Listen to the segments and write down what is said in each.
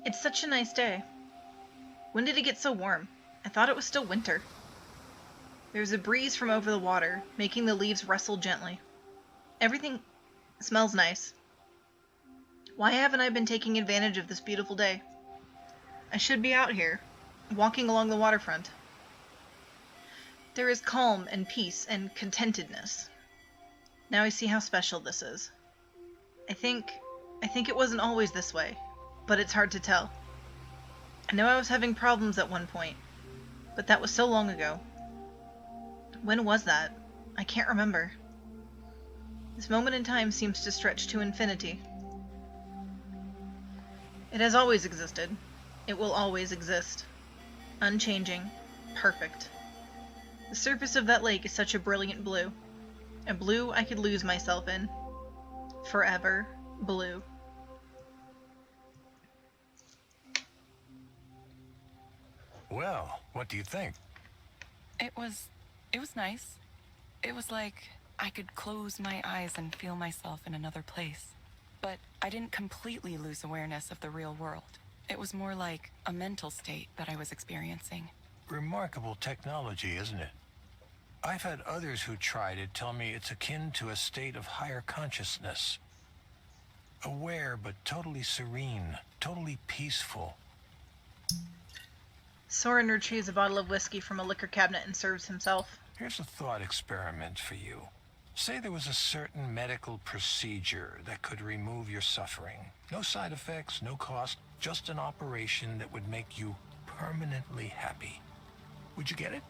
It's such a nice day. When did it get so warm? I thought it was still winter. There's a breeze from over the water, making the leaves rustle gently. Everything smells nice. Why haven't I been taking advantage of this beautiful day? I should be out here, walking along the waterfront. There is calm and peace and contentedness. Now I see how special this is. I think it wasn't always this way, but it's hard to tell. I know I was having problems at one point, but that was so long ago. When was that? I can't remember. This moment in time seems to stretch to infinity. It has always existed. It will always exist. Unchanging. Perfect. The surface of that lake is such a brilliant blue. A blue I could lose myself in. Forever blue. Well, what do you think? It was nice. It was like I could close my eyes and feel myself in another place. But I didn't completely lose awareness of the real world. It was more like a mental state that I was experiencing. Remarkable technology, isn't it? I've had others who tried it tell me it's akin to a state of higher consciousness. Aware but totally serene, totally peaceful. Soren retrieves a bottle of whiskey from a liquor cabinet and serves himself. Here's a thought experiment for you. Say there was a certain medical procedure that could remove your suffering. No side effects, no cost, just an operation that would make you permanently happy. Would you get it?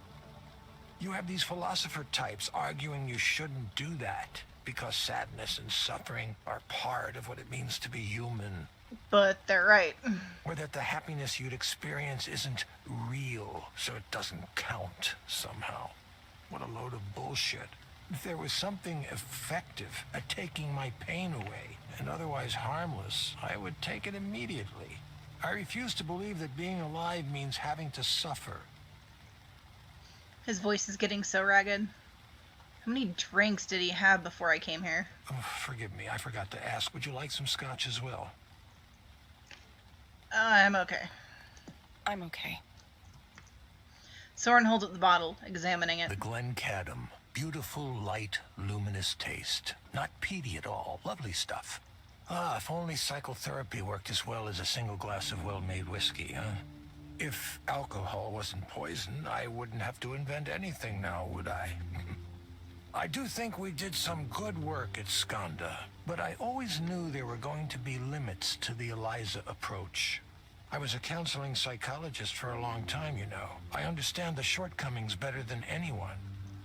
You have these philosopher types arguing you shouldn't do that because sadness and suffering are part of what it means to be human. But they're right. Or that the happiness you'd experience isn't real, so it doesn't count somehow. What a load of bullshit. If there was something effective at taking my pain away and otherwise harmless, I would take it immediately. I refuse to believe that being alive means having to suffer. His voice is getting so ragged. How many drinks did he have before I came here? Oh, forgive me, I forgot to ask. Would you like some scotch as well? I'm okay. I'm okay. Soren holds up the bottle, examining it. The Glencadam. Beautiful, light, luminous taste. Not peaty at all. Lovely stuff. Ah, if only psychotherapy worked as well as a single glass of well-made whiskey, huh? If alcohol wasn't poison, I wouldn't have to invent anything now, would I? I do think we did some good work at Skanda, but I always knew there were going to be limits to the Eliza approach. I was a counseling psychologist for a long time, you know. I understand the shortcomings better than anyone.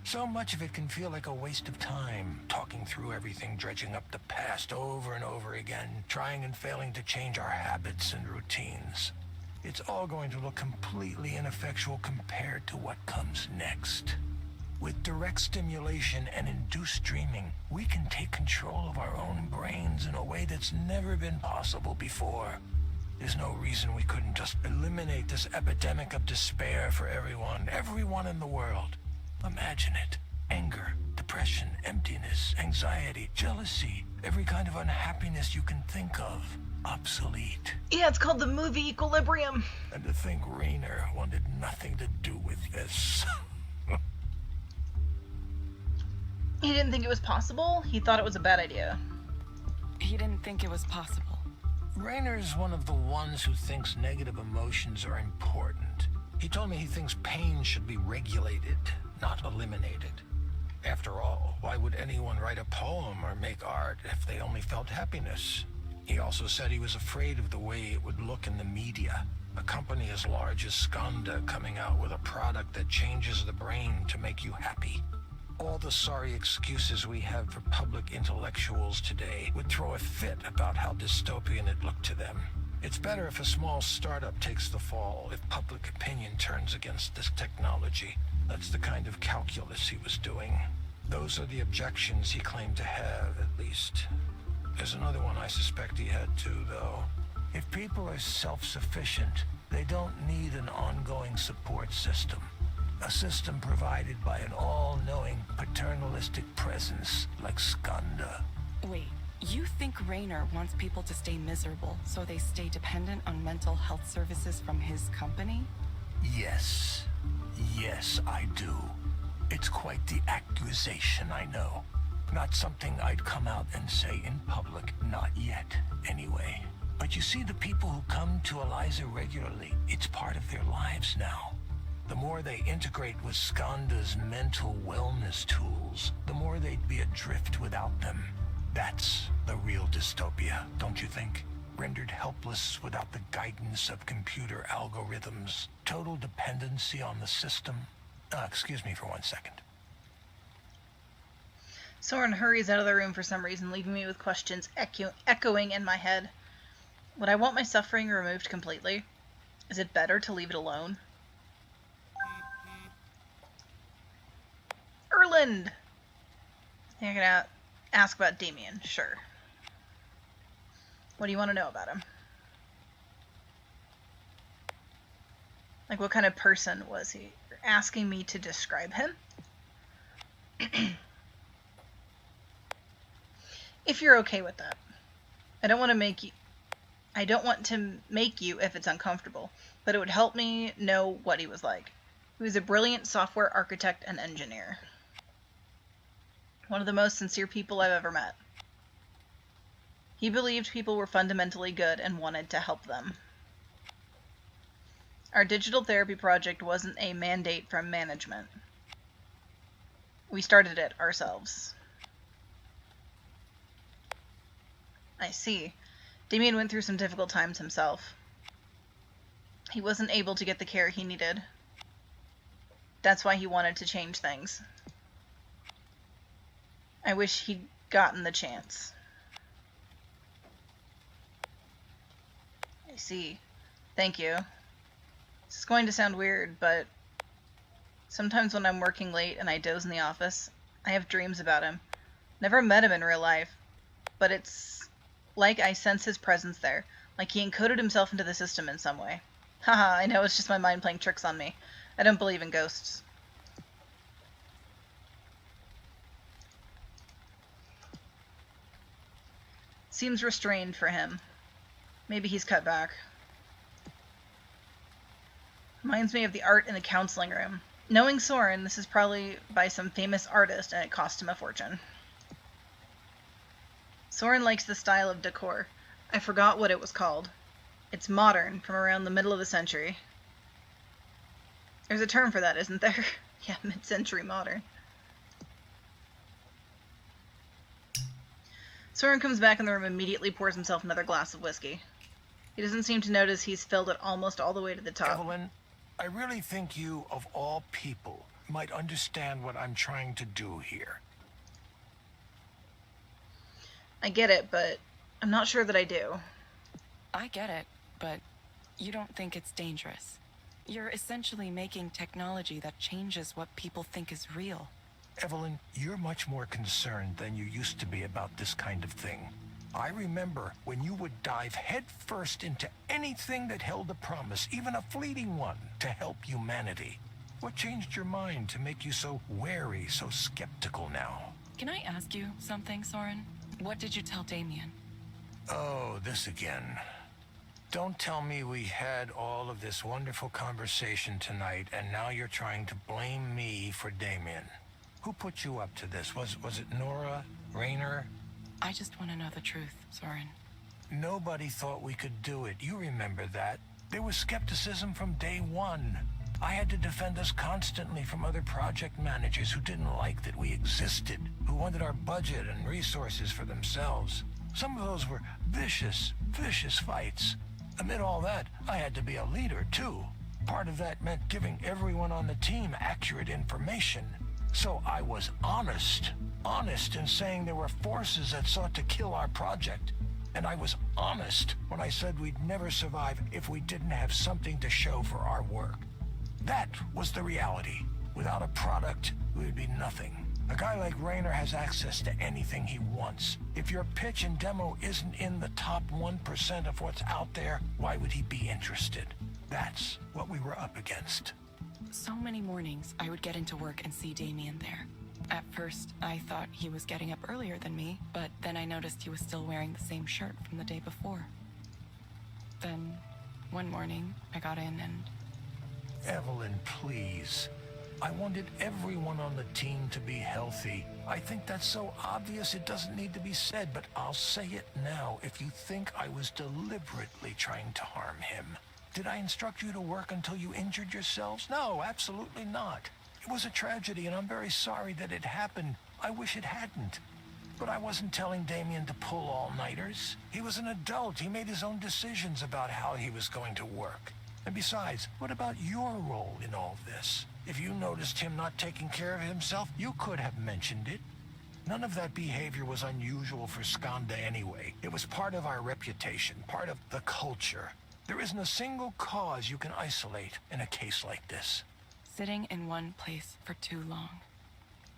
So much of it can feel like a waste of time, talking through everything, dredging up the past over and over again, trying and failing to change our habits and routines. It's all going to look completely ineffectual compared to what comes next. With direct stimulation and induced dreaming, we can take control of our own brains in a way that's never been possible before. There's no reason we couldn't just eliminate this epidemic of despair for everyone in the world. Imagine it. Anger, depression, emptiness, anxiety, jealousy, every kind of unhappiness you can think of. Obsolete. Yeah, it's called the movie Equilibrium. And to think Rainer wanted nothing to do with this. He didn't think it was possible. He thought it was a bad idea. He didn't think it was possible. Rainer's one of the ones who thinks negative emotions are important. He told me he thinks pain should be regulated, not eliminated. After all, why would anyone write a poem or make art if they only felt happiness? He also said he was afraid of the way it would look in the media. A company as large as Skanda coming out with a product that changes the brain to make you happy. All the sorry excuses we have for public intellectuals today would throw a fit about how dystopian it looked to them. It's better if a small startup takes the fall, if public opinion turns against this technology. That's the kind of calculus he was doing. Those are the objections he claimed to have, at least. There's another one I suspect he had too, though. If people are self-sufficient, they don't need an ongoing support system. A system provided by an all-knowing paternalistic presence like Skanda. Wait, You think Raynor wants people to stay miserable, so they stay dependent on mental health services from his company? Yes. Yes, I do. It's quite the accusation, I know. Not something I'd come out and say in public, not yet, anyway. But you see, the people who come to Eliza regularly, it's part of their lives now. The more they integrate with Skanda's mental wellness tools, the more they'd be adrift without them. That's the real dystopia, don't you think? Rendered helpless without the guidance of computer algorithms. Total dependency on the system. Excuse me for 1 second. Soren hurries out of the room for some reason, leaving me with questions echoing in my head. Would I want my suffering removed completely? Is it better to leave it alone? Erland! You're gonna ask about Damien, sure. What do you want to know about him? Like, what kind of person was he? You're asking me to describe him? If you're okay with that. I don't want to make you if it's uncomfortable, but it would help me know what he was like. He was a brilliant software architect and engineer. One of the most sincere people I've ever met. He believed people were fundamentally good and wanted to help them. Our digital therapy project wasn't a mandate from management. We started it ourselves. I see. Damien went through some difficult times himself. He wasn't able to get the care he needed. That's why he wanted to change things. I wish he'd gotten the chance. I see. Thank you. This is going to sound weird, but sometimes when I'm working late and I doze in the office, I have dreams about him. Never met him in real life, but it's like I sense his presence there, like he encoded himself into the system in some way. Haha, I know, it's just my mind playing tricks on me. I don't believe in ghosts. Seems restrained for him. Maybe he's cut back. Reminds me of the art in the counseling room. Knowing Soren, this is probably by some famous artist, and it cost him a fortune. Soren likes the style of decor. I forgot what it was called. It's modern, from around the middle of the century. There's a term for that, isn't there? Yeah, mid-century modern. Soren comes back in the room and immediately pours himself another glass of whiskey. He doesn't seem to notice he's filled it almost all the way to the top. Evelyn, I really think you, of all people, might understand what I'm trying to do here. I get it, but I'm not sure that I do. I get it, but you don't think it's dangerous. You're essentially making technology that changes what people think is real. Evelyn, you're much more concerned than you used to be about this kind of thing. I remember when you would dive headfirst into anything that held a promise, even a fleeting one, to help humanity. What changed your mind to make you so wary, so skeptical now? Can I ask you something, Soren? What did you tell Damien? Oh, this again. Don't tell me we had all of this wonderful conversation tonight, and now you're trying to blame me for Damien. Who put you up to this? Was it Nora? Raynor? I just want to know the truth, Soren. Nobody thought we could do it. You remember that. There was skepticism from day one. I had to defend us constantly from other project managers who didn't like that we existed, who wanted our budget and resources for themselves. Some of those were vicious, vicious fights. Amid all that, I had to be a leader, too. Part of that meant giving everyone on the team accurate information. So I was honest in saying there were forces that sought to kill our project. And I was honest when I said we'd never survive if we didn't have something to show for our work. That was the reality. Without a product, we would be nothing. A guy like Raynor has access to anything he wants. If your pitch and demo isn't in the top 1% of what's out there, why would he be interested? That's what we were up against. So many mornings, I would get into work and see Damien there. At first, I thought he was getting up earlier than me, but then I noticed he was still wearing the same shirt from the day before. Then, one morning, I got in and... Evelyn, please. I wanted everyone on the team to be healthy. I think that's so obvious it doesn't need to be said, but I'll say it now. If you think I was deliberately trying to harm him, did I instruct you to work until you injured yourselves? No, absolutely not. It was a tragedy, and I'm very sorry that it happened. I wish it hadn't. But I wasn't telling Damien to pull all-nighters. He was an adult. He made his own decisions about how he was going to work. And besides, what about your role in all this? If you noticed him not taking care of himself, you could have mentioned it. None of that behavior was unusual for Skanda anyway. It was part of our reputation, part of the culture. There isn't a single cause you can isolate in a case like this. Sitting in one place for too long.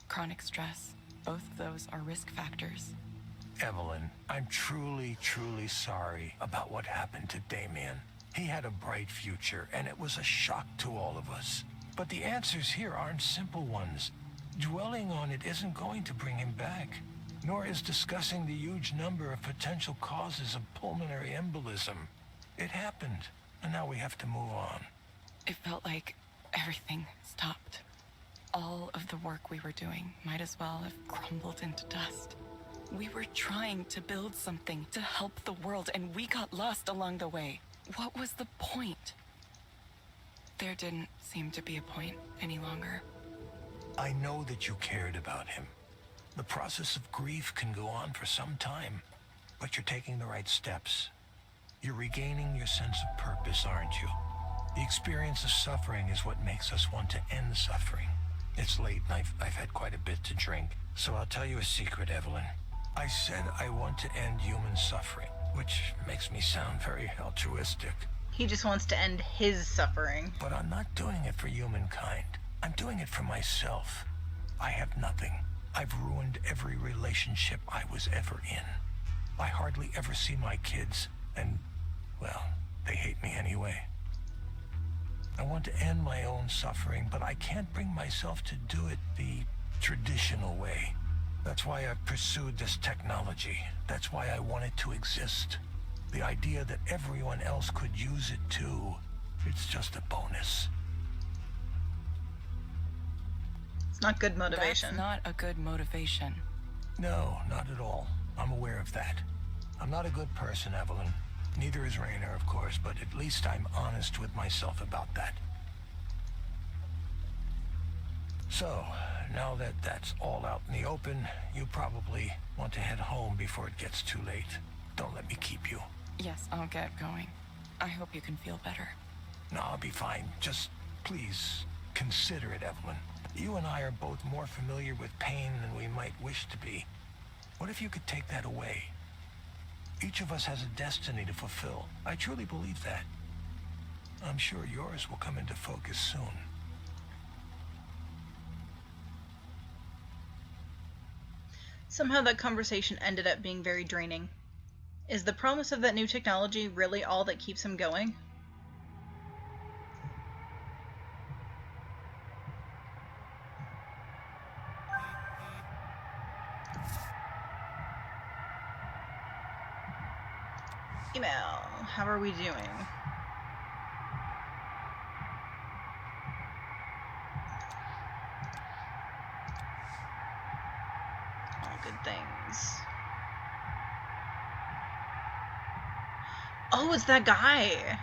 Chronic stress. Both of those are risk factors. Evelyn, I'm truly, truly sorry about what happened to Damien. He had a bright future, and it was a shock to all of us. But the answers here aren't simple ones. Dwelling on it isn't going to bring him back, nor is discussing the huge number of potential causes of pulmonary embolism. It happened, and now we have to move on. It felt like everything stopped. All of the work we were doing might as well have crumbled into dust. We were trying to build something to help the world, and we got lost along the way. What was the point? There didn't seem to be a point any longer. I know that you cared about him. The process of grief can go on for some time, but you're taking the right steps. You're regaining your sense of purpose, aren't you? The experience of suffering is what makes us want to end suffering. It's late and I've had quite a bit to drink, so I'll tell you a secret, Evelyn. I said I want to end human suffering, which makes me sound very altruistic. He just wants to end his suffering. But I'm not doing it for humankind. I'm doing it for myself. I have nothing. I've ruined every relationship I was ever in. I hardly ever see my kids, and, well, they hate me anyway. I want to end my own suffering, but I can't bring myself to do it the traditional way. That's why I've pursued this technology. That's why I want it to exist. The idea that everyone else could use it too, it's just a bonus. It's not good motivation. That's not a good motivation. No, not at all. I'm aware of that. I'm not a good person, Evelyn. Neither is Rainer, of course, but at least I'm honest with myself about that. So, now that that's all out in the open, you probably want to head home before it gets too late. Don't let me keep you. Yes, I'll get going. I hope you can feel better. No, I'll be fine. Just, please, consider it, Evelyn. You and I are both more familiar with pain than we might wish to be. What if you could take that away? Each of us has a destiny to fulfill. I truly believe that. I'm sure yours will come into focus soon. Somehow that conversation ended up being very draining. Is the promise of that new technology really all that keeps him going? Email. How are we doing? All good things. Oh, it's that guy.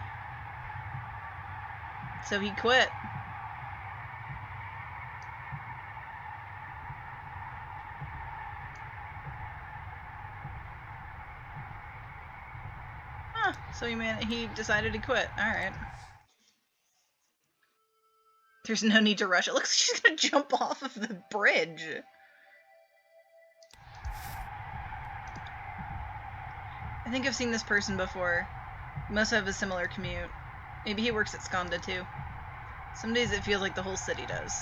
So he quit. Huh, so he decided to quit. Alright. There's no need to rush. It looks like she's gonna jump off of the bridge. I think I've seen this person before. He must have a similar commute. Maybe he works at Skanda too. Some days it feels like the whole city does.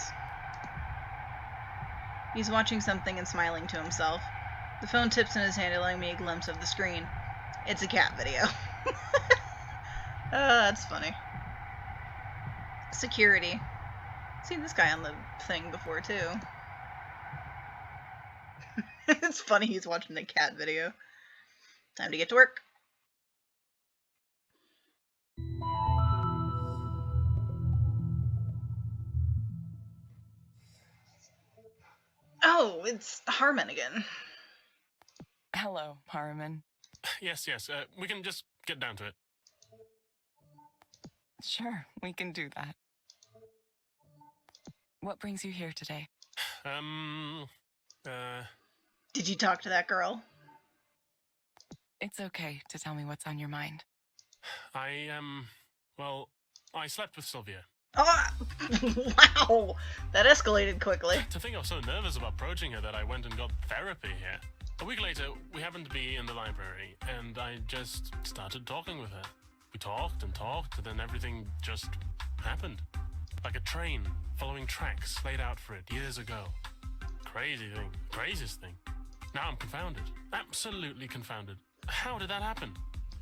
He's watching something and smiling to himself. The phone tips in his hand, allowing me a glimpse of the screen. It's a cat video. That's funny. Security. I've seen this guy on the thing before too. It's funny he's watching a cat video. Time to get to work. Oh, it's Harmon again. Hello, Harmon. Yes, we can just get down to it. Sure, we can do that. What brings you here today? Did you talk to that girl? It's okay to tell me what's on your mind. Well, I slept with Sylvia. Oh, wow! That escalated quickly. To think I was so nervous about approaching her that I went and got therapy here. A week later, we happened to be in the library, and I just started talking with her. We talked, and then everything just happened. Like a train following tracks laid out for it years ago. Crazy thing. Craziest thing. Now I'm confounded. Absolutely confounded. How did that happen?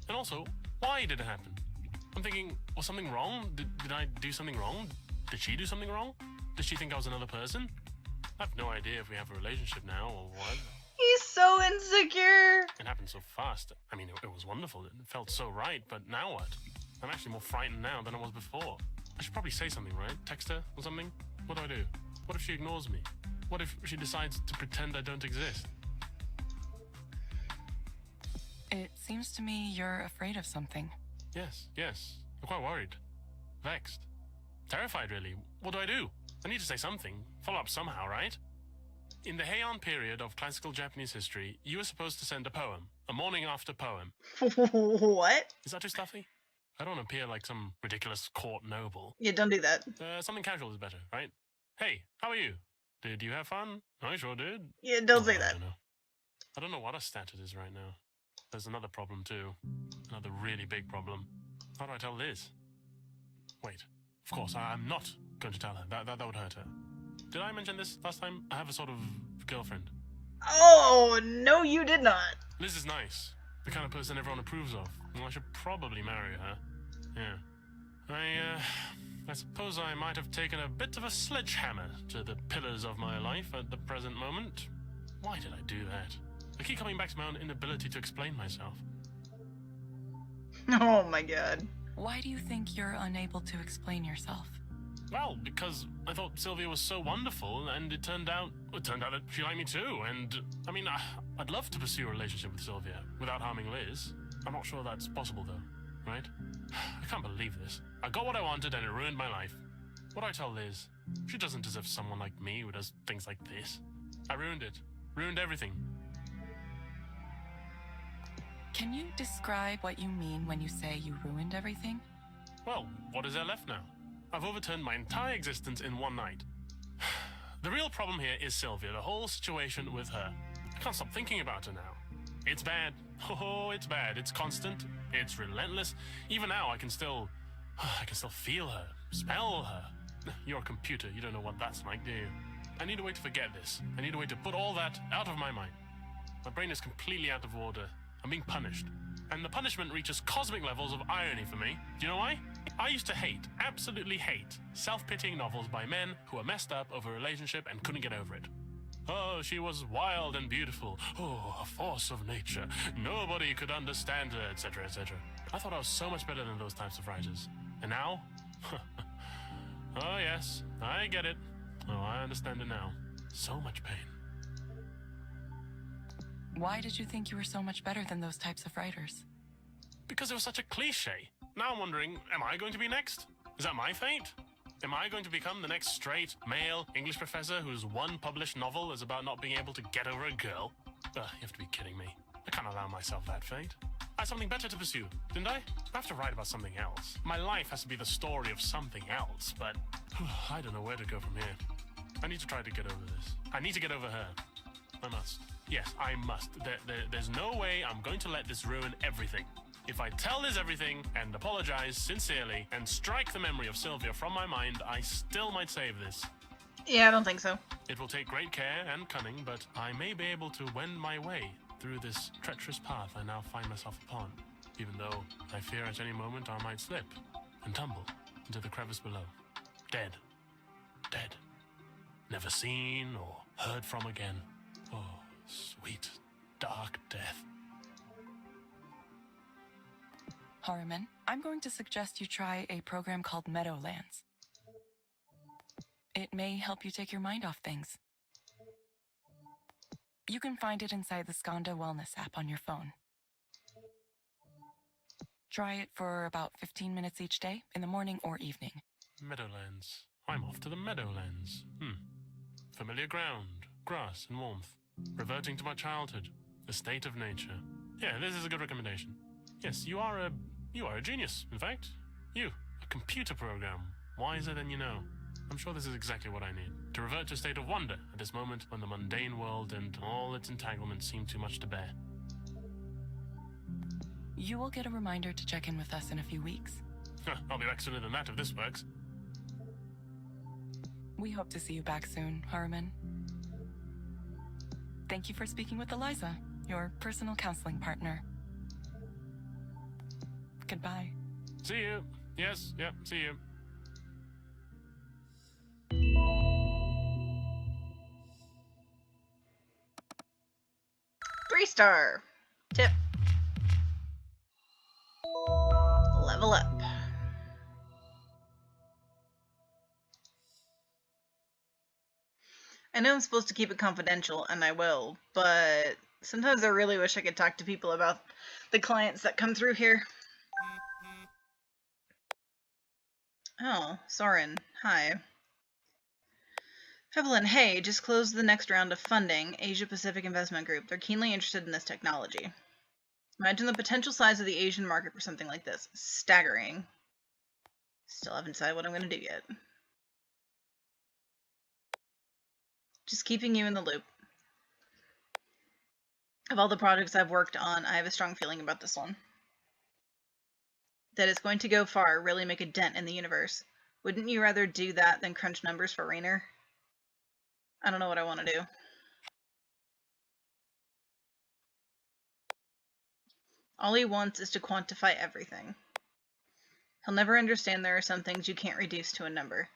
And also, why did it happen? I'm thinking, was something wrong? Did I do something wrong? Did she do something wrong? Did she think I was another person? I have no idea if we have a relationship now or what. He's so insecure. It happened so fast. I mean, it was wonderful. It felt so right, but now what? I'm actually more frightened now than I was before. I should probably say something, right? Text her or something? What do? What if she ignores me? What if she decides to pretend I don't exist? It seems to me you're afraid of something. Yes. I'm quite worried. Vexed. Terrified, really. What do? I need to say something. Follow up somehow, right? In the Heian period of classical Japanese history, you were supposed to send a poem. A morning after poem. What? Is that too stuffy? I don't want to appear like some ridiculous court noble. Yeah, don't do that. Something casual is better, right? Hey, how are you? Did you have fun? I sure did. Yeah, don't say that. I don't know what a stat it is right now. There's another problem too. Another really big problem. How do I tell Liz? Wait, of course, I'm not going to tell her. That would hurt her. Did I mention this last time? I have a sort of girlfriend. Oh, no you did not. Liz is nice. The kind of person everyone approves of. Well, I should probably marry her. Yeah. I suppose I might have taken a bit of a sledgehammer to the pillars of my life at the present moment. Why did I do that? I keep coming back to my own inability to explain myself. Oh my god. Why do you think you're unable to explain yourself? Well, because I thought Sylvia was so wonderful, and it turned out that she liked me too, and, I mean, I'd love to pursue a relationship with Sylvia without harming Liz. I'm not sure that's possible, though, right? I can't believe this. I got what I wanted, and it ruined my life. What do I tell Liz? She doesn't deserve someone like me who does things like this. I ruined it. Ruined everything. Can you describe what you mean when you say you ruined everything? Well, what is there left now? I've overturned my entire existence in one night. The real problem here is Sylvia, the whole situation with her. I can't stop thinking about her now. It's bad. Oh, it's bad. It's constant. It's relentless. Even now, I can still feel her, smell her. You're a computer. You don't know what that's like, do you? I need a way to forget this. I need a way to put all that out of my mind. My brain is completely out of order. I'm being punished. And the punishment reaches cosmic levels of irony for me. Do you know why? I used to hate, absolutely hate, self-pitying novels by men who were messed up over a relationship and couldn't get over it. Oh, she was wild and beautiful. Oh, a force of nature. Nobody could understand her, etc., etc. I thought I was so much better than those types of writers. And now? Oh, yes, I get it. Oh, I understand it now. So much pain. Why did you think you were so much better than those types of writers? Because it was such a cliche. Now I'm wondering, am I going to be next? Is that my fate? Am I going to become the next straight, male English professor whose one published novel is about not being able to get over a girl? You have to be kidding me. I can't allow myself that fate. I had something better to pursue, didn't I? I have to write about something else. My life has to be the story of something else, but I don't know where to go from here. I need to try to get over this. I need to get over her. I must. Yes, I must. There's no way I'm going to let this ruin everything. If I tell Liz everything and apologize sincerely and strike the memory of Sylvia from my mind, I still might save this. Yeah, I don't think so. It will take great care and cunning, but I may be able to wend my way through this treacherous path I now find myself upon, even though I fear at any moment I might slip and tumble into the crevice below. Dead. Dead. Never seen or heard from again. Oh, Sweet, dark death. Harriman, I'm going to suggest you try a program called Meadowlands. It may help you take your mind off things. You can find it inside the Skanda Wellness app on your phone. Try it for about 15 minutes each day, in the morning or evening. Meadowlands. I'm off to the Meadowlands. Familiar ground, grass and warmth. Reverting to my childhood. The state of nature. Yeah, this is a good recommendation. Yes, you are a genius, in fact. You, a computer program. Wiser than you know. I'm sure this is exactly what I need. To revert to a state of wonder at this moment when the mundane world and all its entanglements seem too much to bear. You will get a reminder to check in with us in a few weeks. I'll be back sooner than that if this works. We hope to see you back soon, Harriman. Thank you for speaking with Eliza, your personal counseling partner. Goodbye. See you. Yes, yep, see you. 3-star. Tip. Level up. I know I'm supposed to keep it confidential, and I will, but sometimes I really wish I could talk to people about the clients that come through here. Oh, Soren. Hi. Evelyn, hey, just closed the next round of funding, Asia Pacific Investment Group. They're keenly interested in this technology. Imagine the potential size of the Asian market for something like this. Staggering. Still haven't decided what I'm going to do yet. Just keeping you in the loop. Of all the projects I've worked on, I have a strong feeling about this one. That it's going to go far, really make a dent in the universe. Wouldn't you rather do that than crunch numbers for Rainer? I don't know what I want to do. All he wants is to quantify everything. He'll never understand there are some things you can't reduce to a number.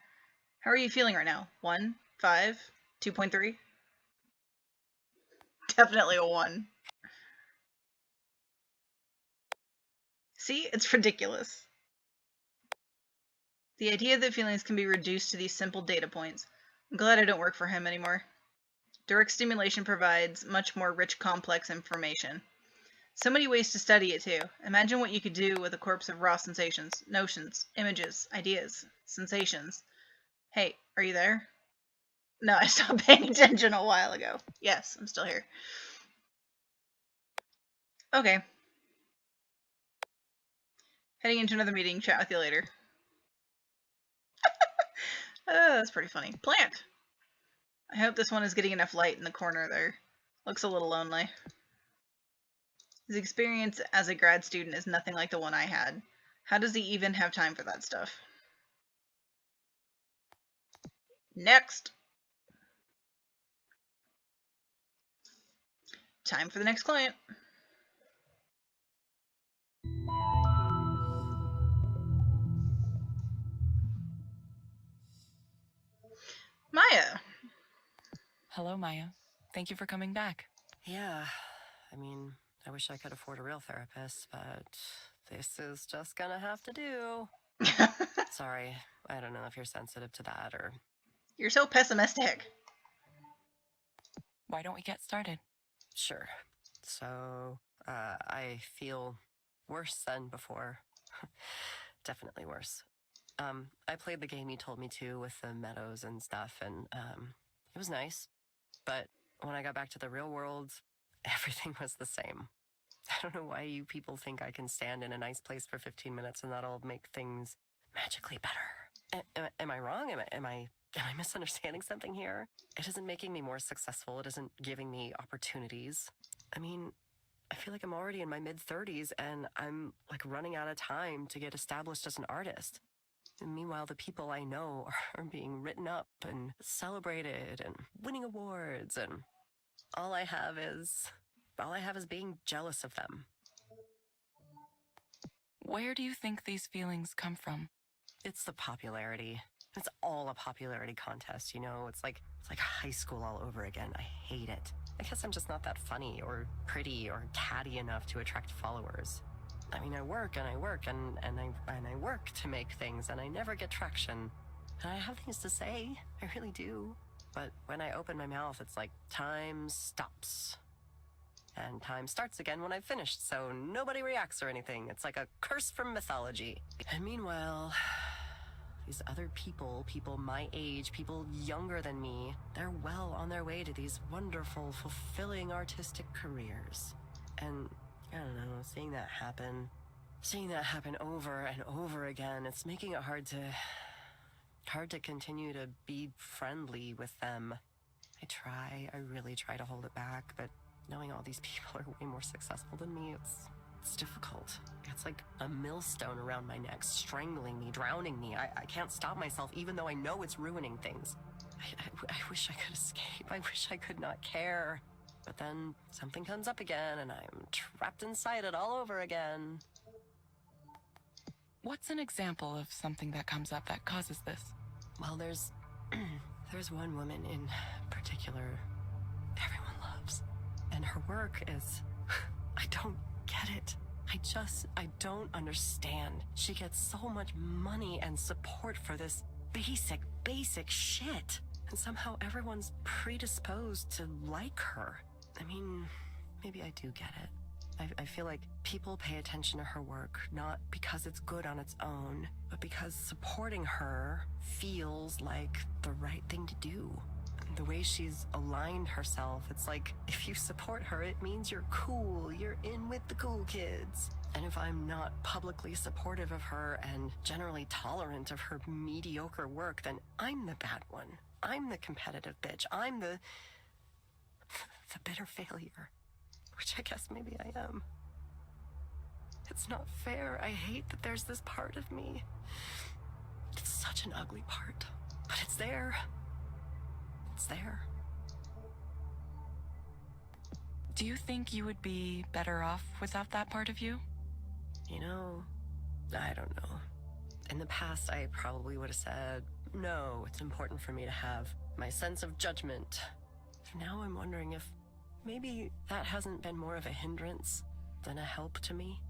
How are you feeling right now? 1, 5, 2.3? Definitely a 1. See? It's ridiculous. The idea that feelings can be reduced to these simple data points. I'm glad I don't work for him anymore. Direct stimulation provides much more rich, complex information. So many ways to study it, too. Imagine what you could do with a corpus of raw sensations, notions, images, ideas, sensations. Hey, are you there? No, I stopped paying attention a while ago. Yes, I'm still here. Okay. Heading into another meeting. Chat with you later. That's pretty funny. Plant! I hope this one is getting enough light in the corner there. Looks a little lonely. His experience as a grad student is nothing like the one I had. How does he even have time for that stuff? Next! Time for the next client. Maya! Hello, Maya. Thank you for coming back. Yeah, I mean, I wish I could afford a real therapist, but this is just gonna have to do. Sorry, I don't know if you're sensitive to that or... You're so pessimistic. Why don't we get started? Sure. So, I feel worse than before. Definitely worse. I played the game you told me to with the meadows and stuff, and, it was nice. But when I got back to the real world, everything was the same. I don't know why you people think I can stand in a nice place for 15 minutes and that'll make things magically better. Am I wrong? Am I misunderstanding something here? It isn't making me more successful. It isn't giving me opportunities. I mean, I feel like I'm already in my mid-30s and I'm like running out of time to get established as an artist. And meanwhile, the people I know are being written up and celebrated and winning awards, and all I have is being jealous of them. Where do you think these feelings come from? It's the popularity. It's all a popularity contest, you know? It's like high school all over again. I hate it. I guess I'm just not that funny or pretty or catty enough to attract followers. I mean, I work and I work and I work to make things, and I never get traction. And I have things to say, I really do. But when I open my mouth, it's like time stops. And time starts again when I've finished, so nobody reacts or anything. It's like a curse from mythology. And meanwhile, these other people my age, people younger than me, they're well on their way to these wonderful, fulfilling artistic careers. And I don't know, seeing that happen over and over again, it's making it hard to continue to be friendly with them. I really try to hold it back, but knowing all these people are way more successful than me, it's difficult. It's like a millstone around my neck, strangling me, drowning me. I can't stop myself, even though I know it's ruining things. I wish I could escape. I wish I could not care. But then something comes up again, and I'm trapped inside it all over again. What's an example of something that comes up that causes this? Well, there's one woman in particular everyone loves. And her work is... I don't get it. I don't understand. She gets so much money and support for this basic shit. And somehow everyone's predisposed to like her. I mean, maybe I do get it. I feel like people pay attention to her work, not because it's good on its own, but because supporting her feels like the right thing to do. The way she's aligned herself, it's like, if you support her, it means you're cool, you're in with the cool kids. And if I'm not publicly supportive of her and generally tolerant of her mediocre work, then I'm the bad one. I'm the competitive bitch. I'm the bitter failure. Which I guess maybe I am. It's not fair. I hate that there's this part of me. It's such an ugly part. But it's there. It's there. Do you think you would be better off without that part of you? You know, I don't know. In the past, I probably would have said, no, it's important for me to have my sense of judgment. Now I'm wondering if maybe that hasn't been more of a hindrance than a help to me.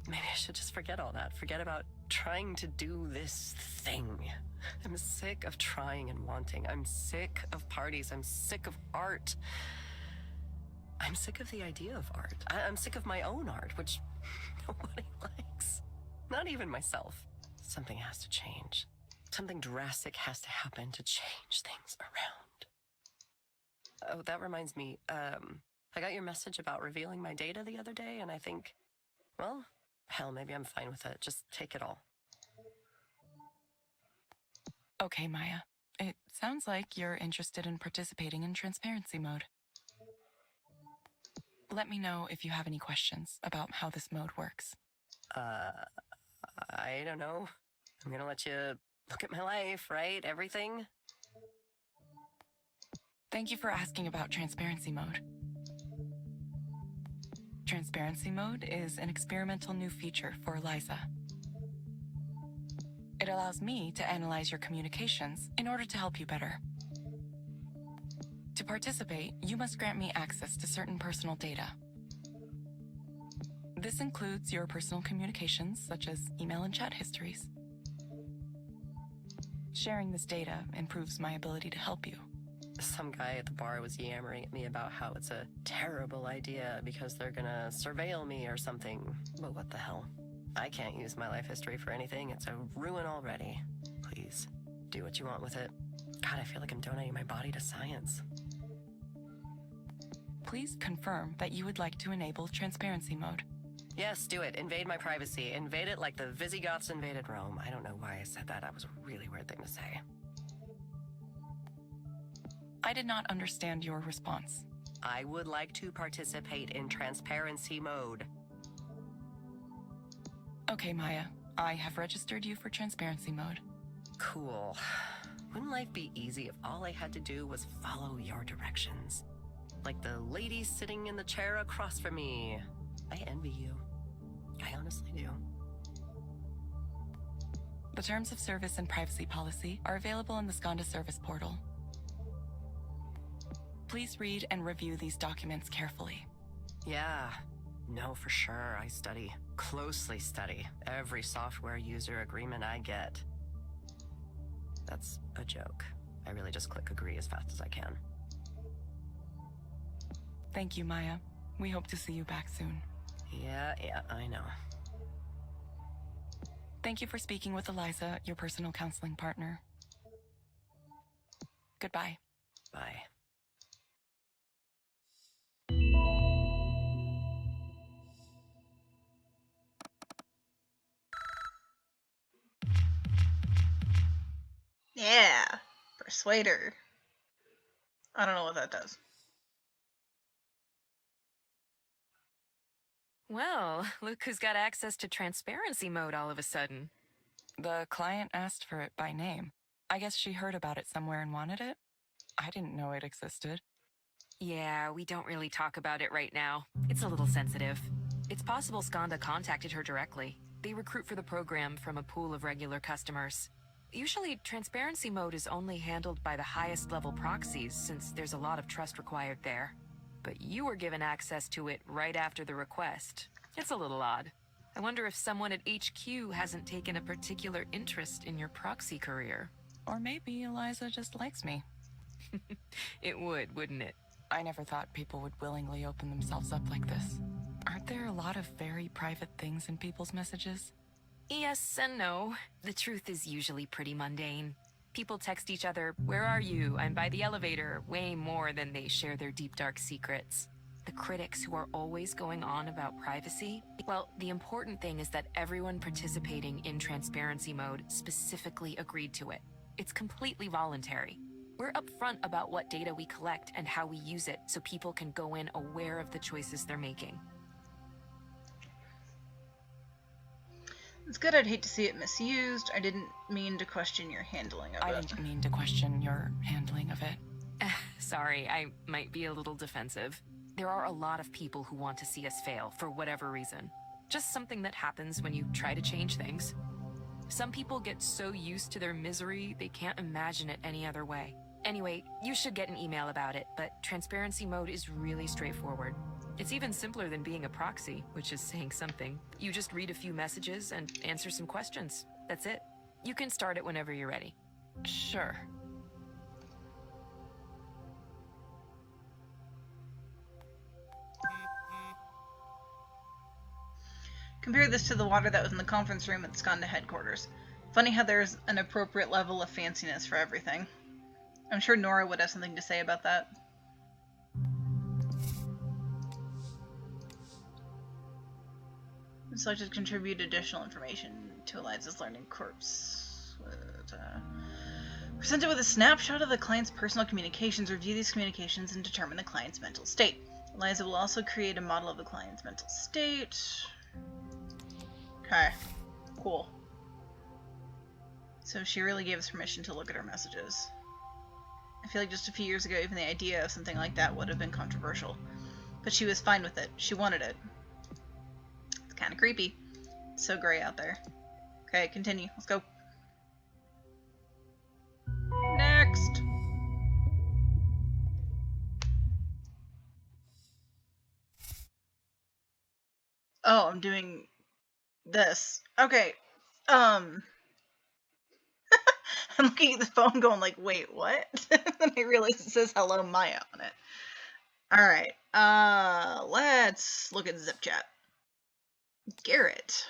Maybe I should just forget all that. Forget about trying to do this thing. I'm sick of trying and wanting. I'm sick of parties. I'm sick of art. I'm sick of the idea of art. I'm sick of my own art, which nobody likes. Not even myself. Something has to change. Something drastic has to happen to change things around. Oh, that reminds me. I got your message about revealing my data the other day, and I think, well, hell, maybe I'm fine with it. Just take it all. Okay, Maya. It sounds like you're interested in participating in transparency mode. Let me know if you have any questions about how this mode works. I don't know. I'm gonna let you look at my life, right? Everything? Thank you for asking about transparency mode. Transparency mode is an experimental new feature for Eliza. It allows me to analyze your communications in order to help you better. To participate, you must grant me access to certain personal data. This includes your personal communications, such as email and chat histories. Sharing this data improves my ability to help you. Some guy at the bar was yammering at me about how it's a terrible idea because they're gonna surveil me or something. But what the hell? I can't use my life history for anything. It's a ruin already. Please, do what you want with it. God, I feel like I'm donating my body to science. Please confirm that you would like to enable transparency mode. Yes, do it. Invade my privacy. Invade it like the Visigoths invaded Rome. I don't know why I said that. That was a really weird thing to say. I did not understand your response. I would like to participate in transparency mode. Okay, Maya. I have registered you for transparency mode. Cool. Wouldn't life be easy if all I had to do was follow your directions? Like the lady sitting in the chair across from me. I envy you. I honestly do. The terms of service and privacy policy are available in the Skanda service portal. Please read and review these documents carefully. Yeah. No, for sure. I closely study, every software user agreement I get. That's a joke. I really just click agree as fast as I can. Thank you, Maya. We hope to see you back soon. Yeah, I know. Thank you for speaking with Eliza, your personal counseling partner. Goodbye. Bye. Yeah. Persuade her. I don't know what that does. Well, look who's got access to transparency mode all of a sudden. The client asked for it by name. I guess she heard about it somewhere and wanted it. I didn't know it existed. Yeah, we don't really talk about it right now. It's a little sensitive. It's possible Skanda contacted her directly. They recruit for the program from a pool of regular customers. Usually, transparency mode is only handled by the highest level proxies, since there's a lot of trust required there. But you were given access to it right after the request. It's a little odd. I wonder if someone at HQ hasn't taken a particular interest in your proxy career. Or maybe Eliza just likes me. It would, wouldn't it? I never thought people would willingly open themselves up like this. Aren't there a lot of very private things in people's messages? Yes and no. The truth is usually pretty mundane. People text each other, "Where are you? I'm by the elevator," way more than they share their deep dark secrets. The critics who are always going on about privacy, well, the important thing is that everyone participating in transparency mode specifically agreed to it. It's completely voluntary. We're upfront about what data we collect and how we use it so people can go in aware of the choices they're making. It's good. I'd hate to see it misused. I didn't mean to question your handling of it. I didn't mean to question your handling of it. Sorry, I might be a little defensive. There are a lot of people who want to see us fail for whatever reason. Just something that happens when you try to change things. Some people get so used to their misery, they can't imagine it any other way. Anyway, you should get an email about it, but transparency mode is really straightforward. It's even simpler than being a proxy, which is saying something. You just read a few messages and answer some questions. That's it. You can start it whenever you're ready. Sure. Compare this to the water that was in the conference room at Skanda headquarters. Funny how there's an appropriate level of fanciness for everything. I'm sure Nora would have something to say about that. Selected to contribute additional information to Eliza's learning corpse. Presented with a snapshot of the client's personal communications, review these communications and determine the client's mental state. Eliza will also create a model of the client's mental state. Okay, cool. So she really gave us permission to look at her messages. I feel like just a few years ago, even the idea of something like that would have been controversial. But she was fine with it. She wanted it. It's kind of creepy. It's so gray out there. Okay, continue. Let's go. Next! Oh, I'm doing this. Okay. I'm looking at the phone going like, wait, what? Then I realize it says hello Maya on it. Alright. Let's look at Zip Chat. Garrett.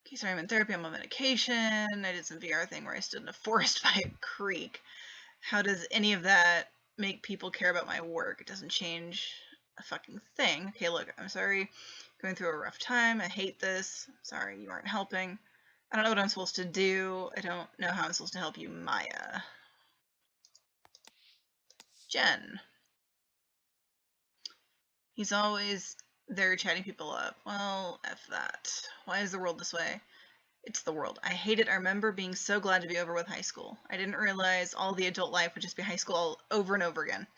Okay, sorry, I'm in therapy. I'm on medication. I did some VR thing where I stood in a forest by a creek. How does any of that make people care about my work? It doesn't change a fucking thing. Okay, look, I'm sorry. Going through a rough time. I hate this. Sorry, you aren't helping. I don't know what I'm supposed to do. I don't know how I'm supposed to help you, Maya. Jen. He's always there chatting people up. Well, F that. Why is the world this way? It's the world. I hate it. I remember being so glad to be over with high school. I didn't realize all the adult life would just be high school all over and over again.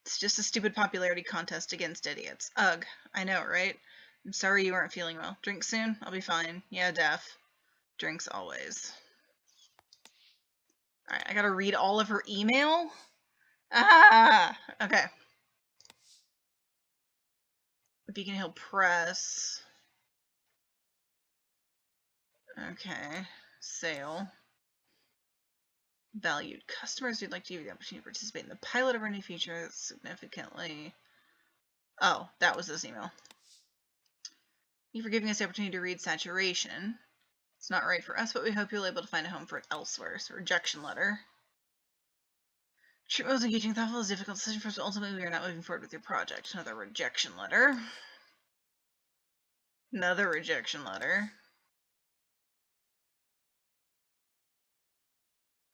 It's just a stupid popularity contest against idiots. Ugh. I know, right? I'm sorry you aren't feeling well. Drink soon? I'll be fine. Yeah, def. Drinks always. Alright, I gotta read all of her email? Ah! Okay. Beacon Hill Press. Okay. Sale. Valued customers who'd like to give you the opportunity to participate in the pilot of our new feature significantly. Oh, that was this email. Thank you for giving us the opportunity to read Saturation. It's not right for us, but we hope you'll be able to find a home for it elsewhere. So, rejection letter. Treatment was engaging, thoughtful, is a difficult decision for us, but ultimately we are not moving forward with your project. Another rejection letter. Another rejection letter.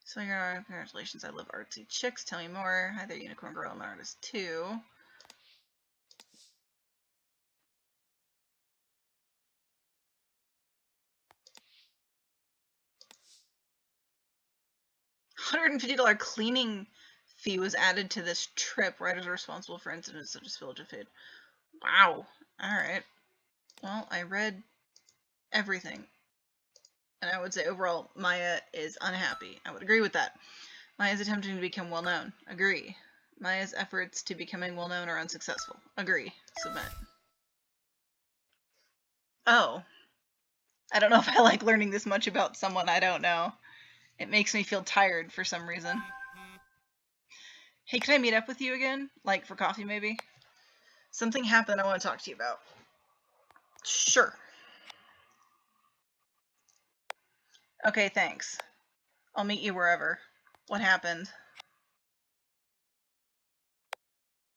So, congratulations, I love artsy chicks. Tell me more. Hi there, Unicorn Girl. I'm an artist too. $150 cleaning fee was added to this trip. Writers are responsible for incidents such as Village of Fade. Wow. Alright. Well, I read everything. And I would say overall, Maya is unhappy. I would agree with that. Maya's attempting to become well-known. Agree. Maya's efforts to becoming well-known are unsuccessful. Agree. Submit. Oh. I don't know if I like learning this much about someone I don't know. It makes me feel tired for some reason. Hey, can I meet up with you again? Like, for coffee, maybe? Something happened I want to talk to you about. Sure. Okay, thanks. I'll meet you wherever. What happened?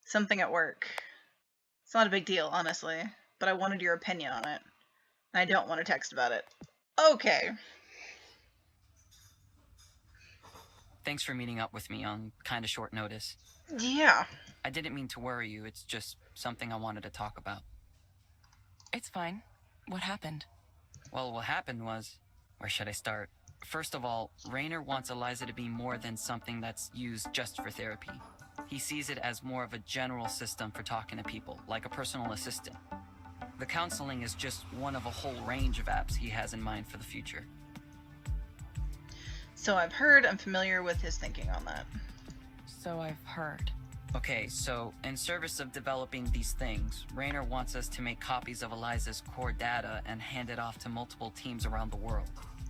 Something at work. It's not a big deal, honestly, but I wanted your opinion on it. And I don't want to text about it. Okay. Thanks for meeting up with me on kind of short notice. Yeah. I didn't mean to worry you, it's just something I wanted to talk about. It's fine. What happened? Well, what happened was... Where should I start? First of all, Raynor wants Eliza to be more than something that's used just for therapy. He sees it as more of a general system for talking to people, like a personal assistant. The counseling is just one of a whole range of apps he has in mind for the future. So I've heard, I'm familiar with his thinking on that. So I've heard. Okay, so in service of developing these things, Raynor wants us to make copies of Eliza's core data and hand it off to multiple teams around the world.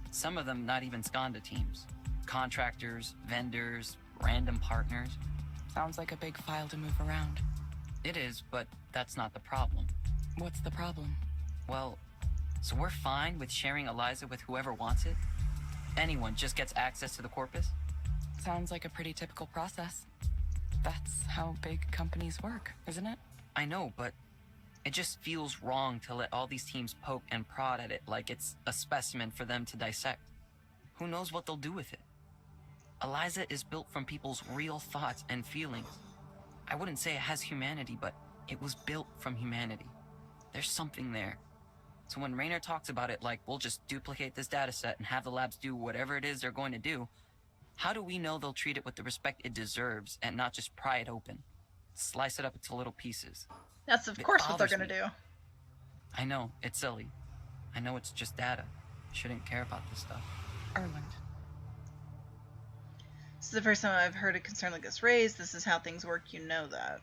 Some of them not even Skanda teams. Contractors, vendors, random partners. Sounds like a big file to move around. It is, but that's not the problem. What's the problem? Well, so we're fine with sharing Eliza with whoever wants it? Anyone just gets access to the corpus? Sounds like a pretty typical process. That's how big companies work, isn't it? I know, but it just feels wrong to let all these teams poke and prod at it like it's a specimen for them to dissect. Who knows what they'll do with it? Eliza is built from people's real thoughts and feelings. I wouldn't say it has humanity, but it was built from humanity. There's something there. So when Raynor talks about it like we'll just duplicate this data set and have the labs do whatever it is they're going to do, how do we know they'll treat it with the respect it deserves and not just pry it open? Slice it up into little pieces. That's of course what they're going to do. I know, it's silly. I know it's just data. Shouldn't care about this stuff. Erland. This is the first time I've heard a concern like this raised. This is how things work, you know that.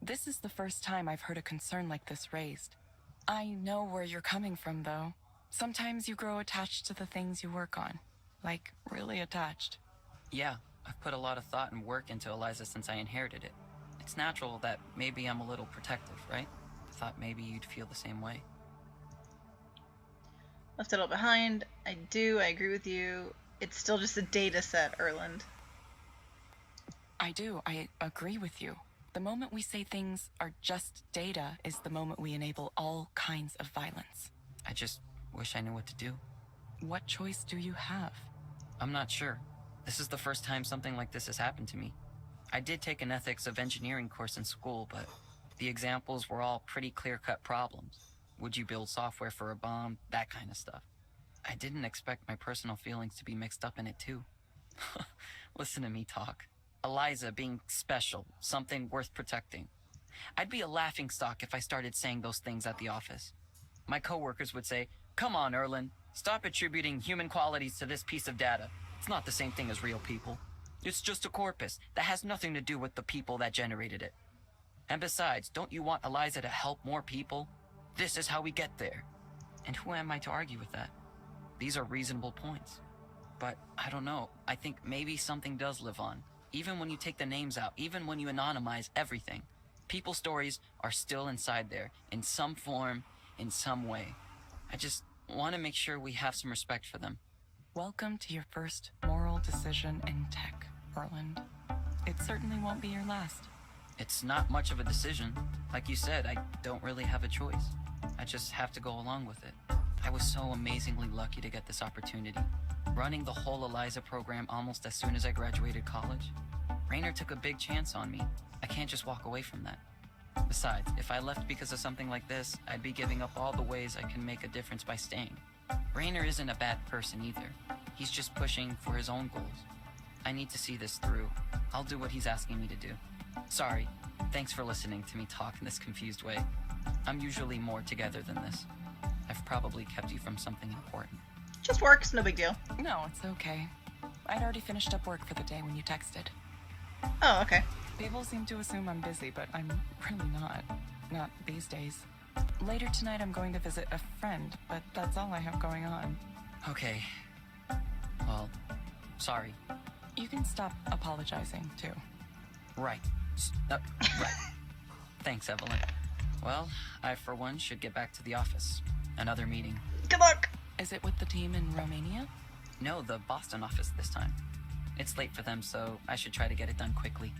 This is the first time I've heard a concern like this raised. I know where you're coming from, though. Sometimes you grow attached to the things you work on. Like, really attached. Yeah, I've put a lot of thought and work into Eliza since I inherited it. It's natural that maybe I'm a little protective, right? I thought maybe you'd feel the same way. Left it all behind. I agree with you. It's still just a data set, Erland. I do. I agree with you. The moment we say things are just data is the moment we enable all kinds of violence. I just wish I knew what to do. What choice do you have? I'm not sure. This is the first time something like this has happened to me. I did take an ethics of engineering course in school, but the examples were all pretty clear-cut problems. Would you build software for a bomb? That kind of stuff. I didn't expect my personal feelings to be mixed up in it too. Listen to me talk. Eliza being special, something worth protecting. I'd be a laughingstock if I started saying those things at the office. My coworkers would say, "Come on, Erland, stop attributing human qualities to this piece of data. It's not the same thing as real people." It's just a corpus that has nothing to do with the people that generated it. And besides, don't you want Eliza to help more people? This is how we get there. And who am I to argue with that? These are reasonable points. But I don't know. I think maybe something does live on. Even when you take the names out, even when you anonymize everything, people's stories are still inside there, in some form, in some way. I just want to make sure we have some respect for them. Welcome to your first moral decision in tech, Orland. It certainly won't be your last. It's not much of a decision. Like you said, I don't really have a choice. I just have to go along with it. I was so amazingly lucky to get this opportunity. Running the whole Eliza program almost as soon as I graduated college. Raynor took a big chance on me. I can't just walk away from that. Besides, if I left because of something like this, I'd be giving up all the ways I can make a difference by staying. Raynor isn't a bad person either. He's just pushing for his own goals. I need to see this through. I'll do what he's asking me to do. Sorry. Thanks for listening to me talk in this confused way. I'm usually more together than this. I've probably kept you from something important. Just works, no big deal. No, it's okay. I'd already finished up work for the day when you texted. Oh, okay. People seem to assume I'm busy, but I'm really not. Not these days. Later tonight I'm going to visit a friend, but that's all I have going on. Okay. Well, sorry. You can stop apologizing, too. Right. Right. Thanks, Evelyn. Well, I for one should get back to the office. Another meeting. Good luck! Is it with the team in Romania? No, the Boston office this time. It's late for them, so I should try to get it done quickly.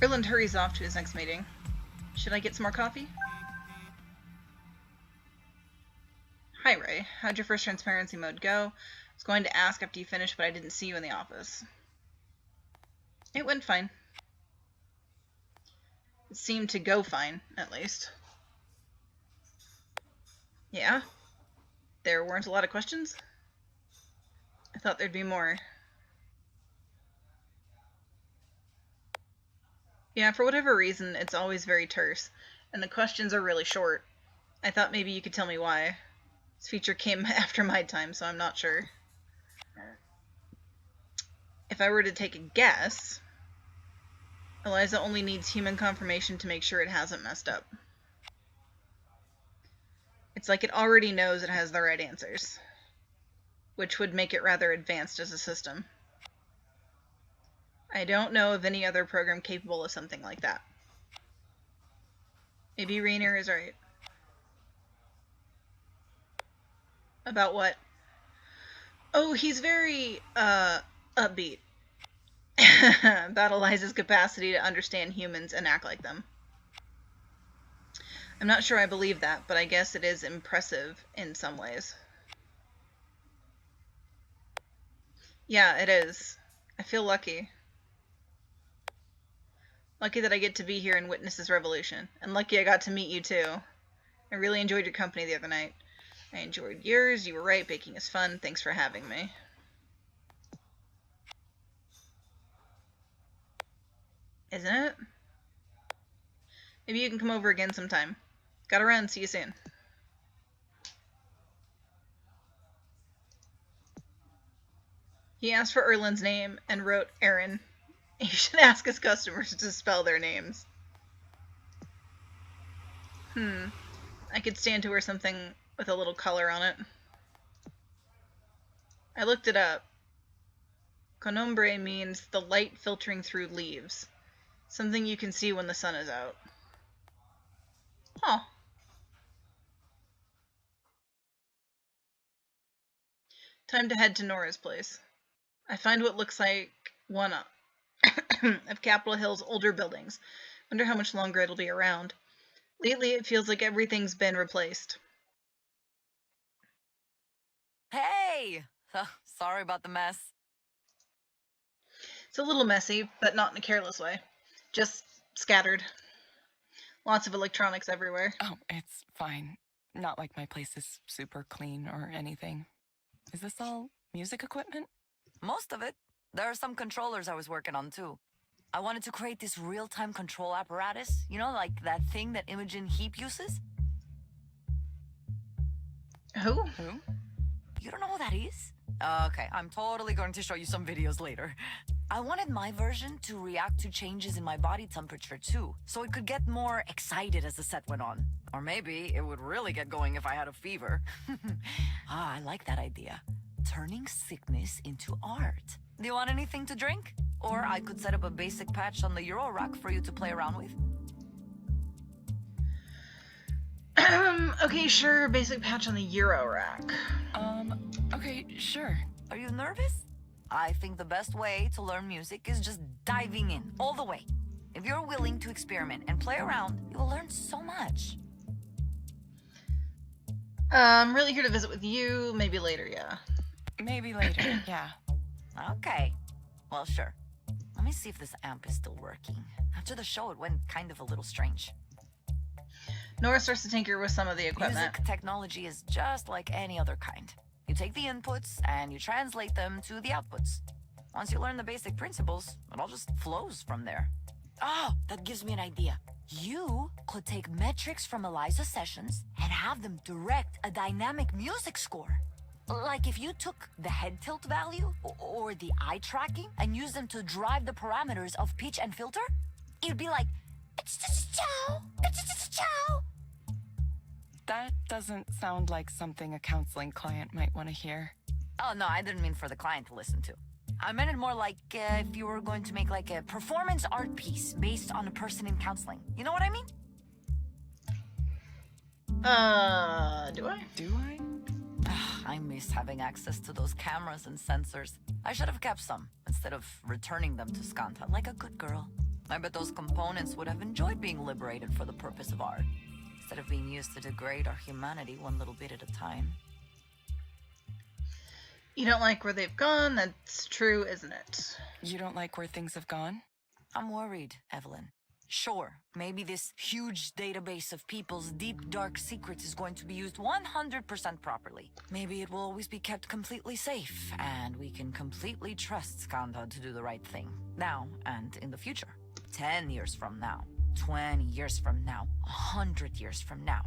Erland hurries off to his next meeting. Should I get some more coffee? Hi, Ray. How'd your first transparency mode go? I was going to ask after you finished, but I didn't see you in the office. It went fine. It seemed to go fine, at least. Yeah? There weren't a lot of questions? I thought there'd be more. Yeah, for whatever reason, it's always very terse, and the questions are really short. I thought maybe you could tell me why. This feature came after my time, so I'm not sure. If I were to take a guess, Eliza only needs human confirmation to make sure it hasn't messed up. It's like it already knows it has the right answers, which would make it rather advanced as a system. I don't know of any other program capable of something like that. Maybe Raynor is right. About what? Oh, he's very, upbeat. About Eliza's capacity to understand humans and act like them. I'm not sure I believe that, but I guess it is impressive in some ways. Yeah, it is. I feel lucky. Lucky that I get to be here and witness this revolution. And lucky I got to meet you too. I really enjoyed your company the other night. I enjoyed yours. You were right. Baking is fun. Thanks for having me. Isn't it? Maybe you can come over again sometime. Gotta run. See you soon. He asked for Erland's name and wrote Aaron. You should ask his customers to spell their names. I could stand to wear something with a little color on it. I looked it up. Conumbre means the light filtering through leaves. Something you can see when the sun is out. Huh. Time to head to Nora's place. I find what looks like one of Capitol Hill's older buildings. Wonder how much longer it'll be around. Lately, it feels like everything's been replaced. Hey! Sorry about the mess. It's a little messy, but not in a careless way. Just scattered. Lots of electronics everywhere. Oh, it's fine. Not like my place is super clean or anything. Is this all music equipment? Most of it. There are some controllers I was working on, too. I wanted to create this real-time control apparatus. You know, like that thing that Imogen Heap uses? Who? Who? You don't know who that is? Okay, I'm totally going to show you some videos later. I wanted my version to react to changes in my body temperature too, so it could get more excited as the set went on. Or maybe it would really get going if I had a fever. I like that idea. Turning sickness into art. Do you want anything to drink? Or I could set up a basic patch on the Euro rack for you to play around with. Okay, sure, basic patch on the Euro rack. Okay, sure. Are you nervous? I think the best way to learn music is just diving in, all the way. If you're willing to experiment and play around, you will learn so much. I'm really here to visit with you, maybe later, yeah. Maybe later, yeah. Okay. Well, sure. Let me see if this amp is still working. After the show, it went kind of a little strange. Nora starts to tinker with some of the equipment. Music technology is just like any other kind. You take the inputs and you translate them to the outputs. Once you learn the basic principles, it all just flows from there. Oh, that gives me an idea. You could take metrics from Eliza sessions and have them direct a dynamic music score. Like if you took the head tilt value or the eye tracking and used them to drive the parameters of pitch and filter, it'd be like, chow. That doesn't sound like something a counseling client might want to hear. Oh, no, I didn't mean for the client to listen to. I meant it more like if you were going to make like a performance art piece based on a person in counseling. You know what I mean? Do I? Do I? I miss having access to those cameras and sensors. I should have kept some instead of returning them to Skanta like a good girl. I bet those components would have enjoyed being liberated for the purpose of art, instead of being used to degrade our humanity one little bit at a time. You don't like where they've gone? That's true, isn't it? You don't like where things have gone? I'm worried, Evelyn. Sure, maybe this huge database of people's deep, dark secrets is going to be used 100% properly. Maybe it will always be kept completely safe, and we can completely trust Skanda to do the right thing. Now and in the future. 10 years from now. 20 years from now. 100 years from now.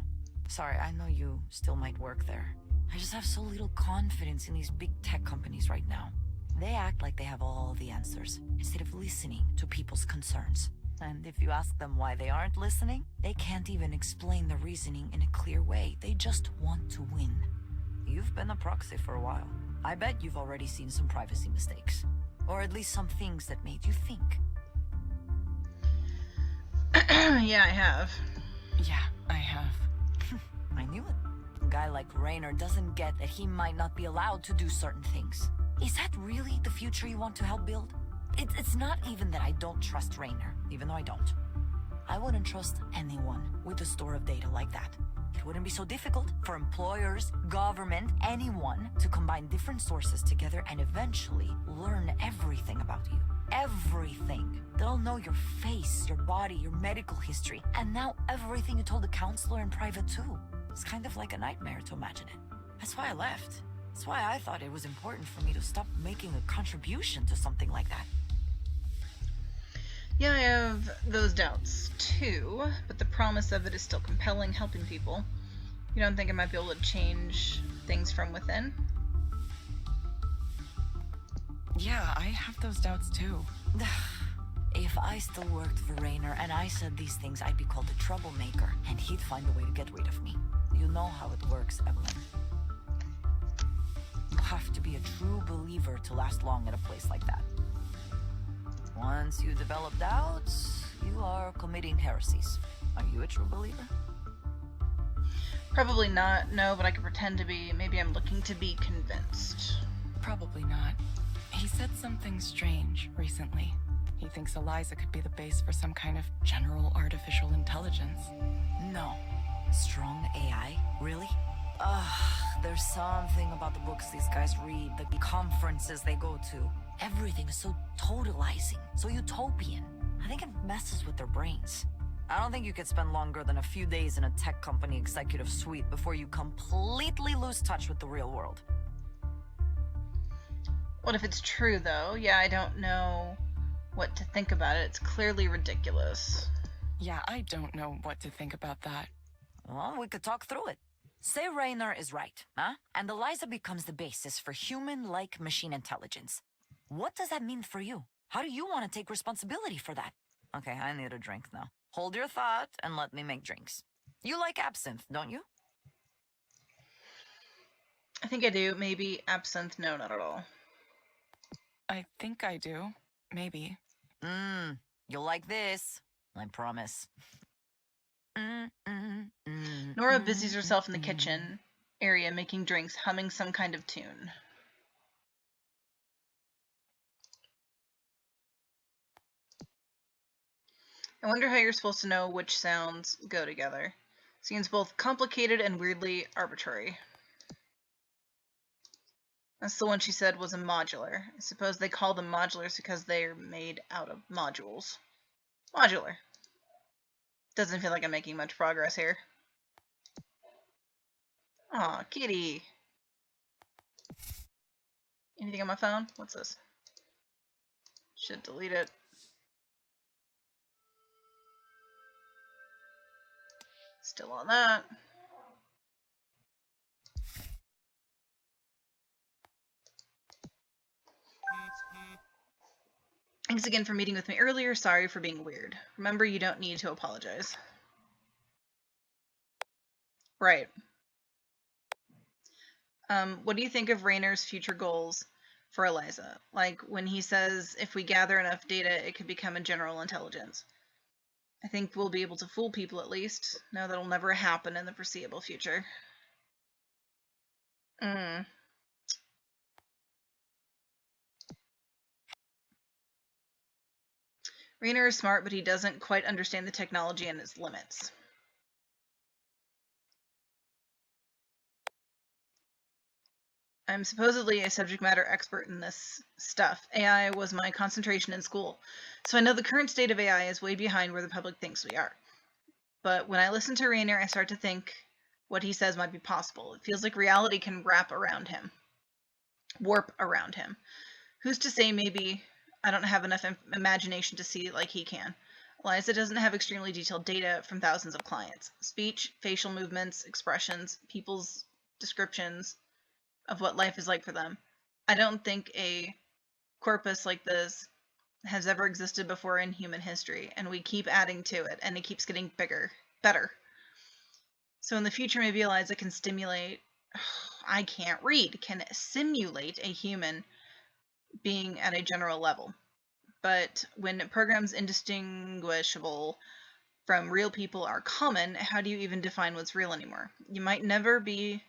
Sorry, I know you still might work there. I just have so little confidence in these big tech companies right now. They act like they have all the answers, instead of listening to people's concerns. And if you ask them why they aren't listening, they can't even explain the reasoning in a clear way. They just want to win. You've been a proxy for a while. I bet you've already seen some privacy mistakes. Or at least some things that made you think. Yeah, I have. Yeah, I have. I knew it. A guy like Raynor doesn't get that he might not be allowed to do certain things. Is that really the future you want to help build? It's not even that I don't trust Raynor, even though I don't. I wouldn't trust anyone with a store of data like that. It wouldn't be so difficult for employers, government, anyone to combine different sources together and eventually learn everything about you. Everything. They'll know your face, your body, your medical history, and now everything you told the counselor in private too. It's kind of like a nightmare to imagine it. That's why I left. That's why I thought it was important for me to stop making a contribution to something like that. Yeah, I have those doubts too, but the promise of it is still compelling, helping people. You don't think I might be able to change things from within? Yeah, I have those doubts too. If I still worked for Raynor and I said these things, I'd be called a troublemaker, and he'd find a way to get rid of me. You know how it works, Evelyn. You have to be a true believer to last long at a place like that. Once you develop doubts, you are committing heresies. Are you a true believer? Probably not, no, but I could pretend to be. Maybe I'm looking to be convinced. Probably not. He said something strange recently. He thinks Eliza could be the base for some kind of general artificial intelligence. No. Strong AI? Really? There's something about the books these guys read, the conferences they go to. Everything is so totalizing, so utopian. I think it messes with their brains. I don't think you could spend longer than a few days in a tech company executive suite before you completely lose touch with the real world. What if it's true, though? Yeah, I don't know what to think about it. It's clearly ridiculous. Yeah, I don't know what to think about that. Well, we could talk through it. Say Raynor is right, huh? And Eliza becomes the basis for human-like machine intelligence. What does that mean for you? How do you want to take responsibility for that? Okay, I need a drink now. Hold your thought and let me make drinks. You like absinthe, don't you? I think I do. Maybe absinthe. No, not at all. I think I do. Maybe. You'll like this. I promise. Nora busies herself in the kitchen area making drinks, humming some kind of tune. I wonder how you're supposed to know which sounds go together. Seems both complicated and weirdly arbitrary. That's the one she said was a modular. I suppose they call them modulars because they're made out of modules. Modular. Doesn't feel like I'm making much progress here. Aw, kitty. Anything on my phone? What's this? Should delete it. Still on that. Thanks again for meeting with me earlier. Sorry for being weird. Remember, you don't need to apologize. Right. What do you think of Raynor's future goals for Eliza? Like when he says, if we gather enough data, it could become a general intelligence. I think we'll be able to fool people at least. No, that'll never happen in the foreseeable future. Raynor is smart, but he doesn't quite understand the technology and its limits. I'm supposedly a subject matter expert in this stuff. AI was my concentration in school, so I know the current state of AI is way behind where the public thinks we are. But when I listen to Raynor, I start to think what he says might be possible. It feels like reality can warp around him. Who's to say maybe I don't have enough imagination to see it like he can? Eliza doesn't have extremely detailed data from thousands of clients. Speech, facial movements, expressions, people's descriptions of what life is like for them. I don't think a corpus like this has ever existed before in human history, and we keep adding to it, and it keeps getting better. So in the future, maybe Eliza can simulate a human being at a general level. But when programs indistinguishable from real people are common, how do you even define what's real anymore? You might never be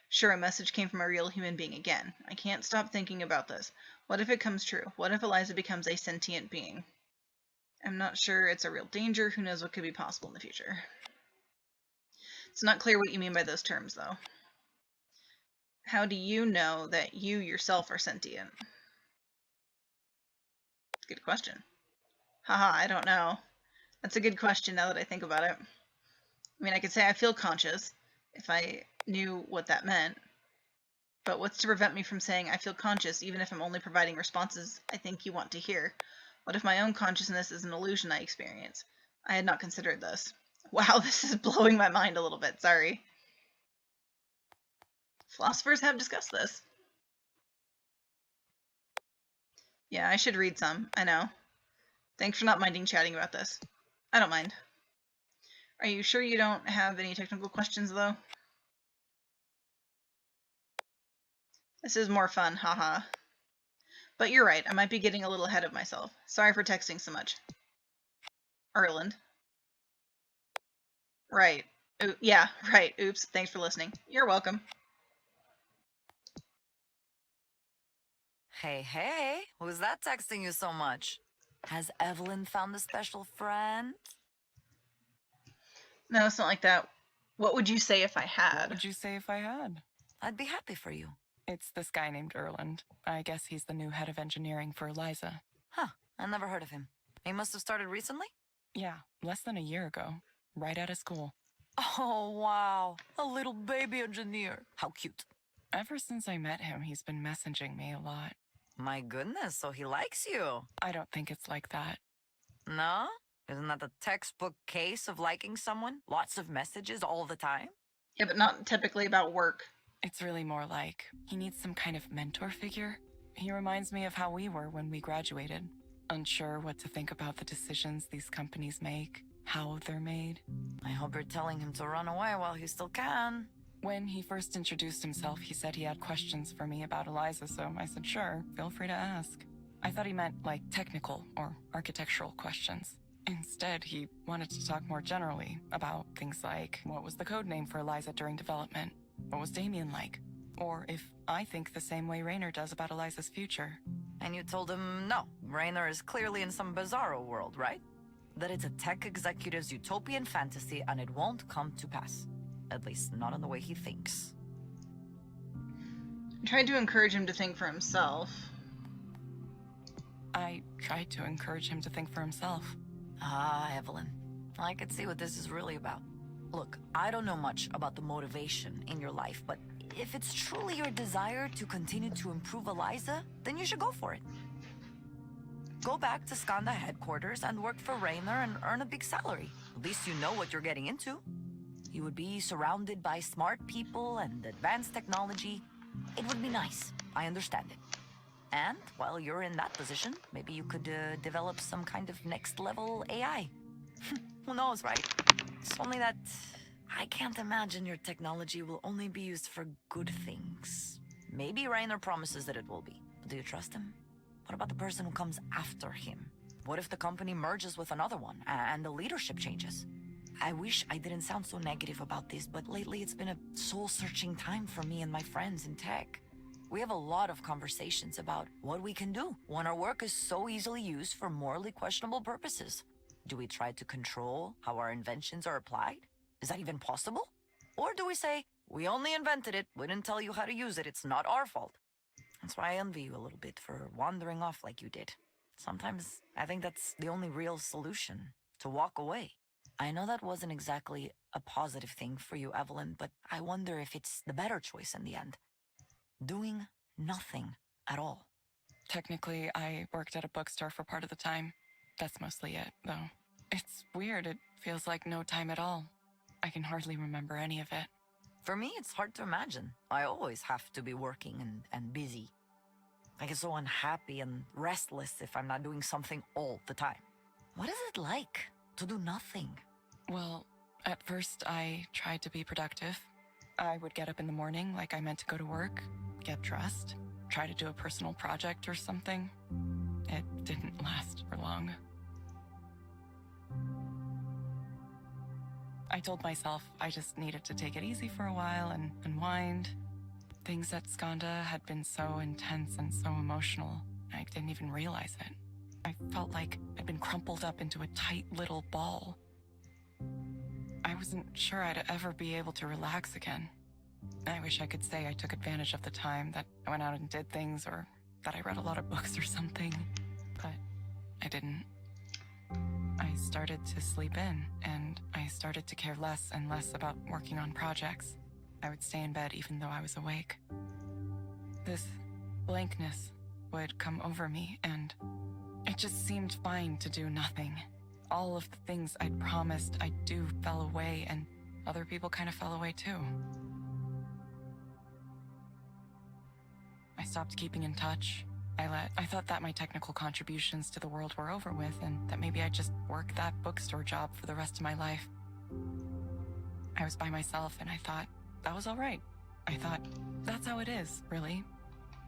sure a message came from a real human being again. I can't stop thinking about this. What if it comes true? What if Eliza becomes a sentient being? I'm not sure it's a real danger. Who knows what could be possible in the future? It's not clear what you mean by those terms, though. How do you know that you yourself are sentient? Good question. Haha, I don't know. That's a good question now that I think about it. I mean, I could say I feel conscious if I knew what that meant. But what's to prevent me from saying I feel conscious even if I'm only providing responses I think you want to hear? What if my own consciousness is an illusion I experience? I had not considered this. Wow, this is blowing my mind a little bit, sorry. Philosophers have discussed this. Yeah, I should read some, I know. Thanks for not minding chatting about this. I don't mind. Are you sure you don't have any technical questions, though? This is more fun, haha. But you're right, I might be getting a little ahead of myself. Sorry for texting so much. Erland. Right. Yeah, right. Oops, thanks for listening. You're welcome. Hey, who's that texting you so much? Has Evelyn found a special friend? No, it's not like that. What would you say if I had? What would you say if I had? I'd be happy for you. It's this guy named Erland. I guess he's the new head of engineering for Eliza. Huh, I never heard of him. He must have started recently? Yeah, less than a year ago. Right out of school. Oh, wow. A little baby engineer. How cute. Ever since I met him, he's been messaging me a lot. My goodness, so he likes you. I don't think it's like that. No? Isn't that the textbook case of liking someone? Lots of messages all the time? Yeah, but not typically about work. It's really more like he needs some kind of mentor figure. He reminds me of how we were when we graduated, unsure what to think about the decisions these companies make, how they're made. I hope you're telling him to run away while he still can. When he first introduced himself, he said he had questions for me about Eliza, so I said, sure, feel free to ask. I thought he meant, like, technical or architectural questions. Instead, he wanted to talk more generally about things like, what was the code name for Eliza during development? What was Damien like? Or if I think the same way Raynor does about Eliza's future. And you told him no, Raynor is clearly in some bizarro world, right? That it's a tech executive's utopian fantasy and it won't come to pass. At least not in the way he thinks. I tried to encourage him to think for himself. I tried to encourage him to think for himself. Ah, Evelyn. I could see what this is really about. Look, I don't know much about the motivation in your life, but if it's truly your desire to continue to improve Eliza, then you should go for it. Go back to Skanda headquarters and work for Raynor and earn a big salary. At least you know what you're getting into. You would be surrounded by smart people and advanced technology. It would be nice. I understand it. And while you're in that position, maybe you could develop some kind of next-level AI. Who knows, right? It's only that I can't imagine your technology will only be used for good things. Maybe Raynor promises that it will be. But do you trust him? What about the person who comes after him? What if the company merges with another one and the leadership changes? I wish I didn't sound so negative about this, but lately it's been a soul-searching time for me and my friends in tech. We have a lot of conversations about what we can do when our work is so easily used for morally questionable purposes. Do we try to control how our inventions are applied? Is that even possible? Or do we say, we only invented it, we didn't tell you how to use it, it's not our fault? That's why I envy you a little bit for wandering off like you did. Sometimes I think that's the only real solution, to walk away. I know that wasn't exactly a positive thing for you, Evelyn, but I wonder if it's the better choice in the end. Doing nothing at all. Technically, I worked at a bookstore for part of the time. That's mostly it, though. It's weird. It feels like no time at all. I can hardly remember any of it. For me, it's hard to imagine. I always have to be working and busy. I get so unhappy and restless if I'm not doing something all the time. What is it like to do nothing? Well, at first I tried to be productive. I would get up in the morning like I meant to go to work, get dressed, try to do a personal project or something. It didn't last for long. I told myself I just needed to take it easy for a while and unwind. Things at Skanda had been so intense and so emotional, I didn't even realize it. I felt like I'd been crumpled up into a tight little ball. I wasn't sure I'd ever be able to relax again. I wish I could say I took advantage of the time, that I went out and did things, or that I read a lot of books or something, but I didn't. I started to sleep in, and I started to care less and less about working on projects. I would stay in bed even though I was awake. This blankness would come over me, and it just seemed fine to do nothing. All of the things I'd promised I'd do fell away, and other people kind of fell away too. I stopped keeping in touch. I thought that my technical contributions to the world were over with, and that maybe I'd just work that bookstore job for the rest of my life. I was by myself, and I thought that was all right. I thought, that's how it is, really.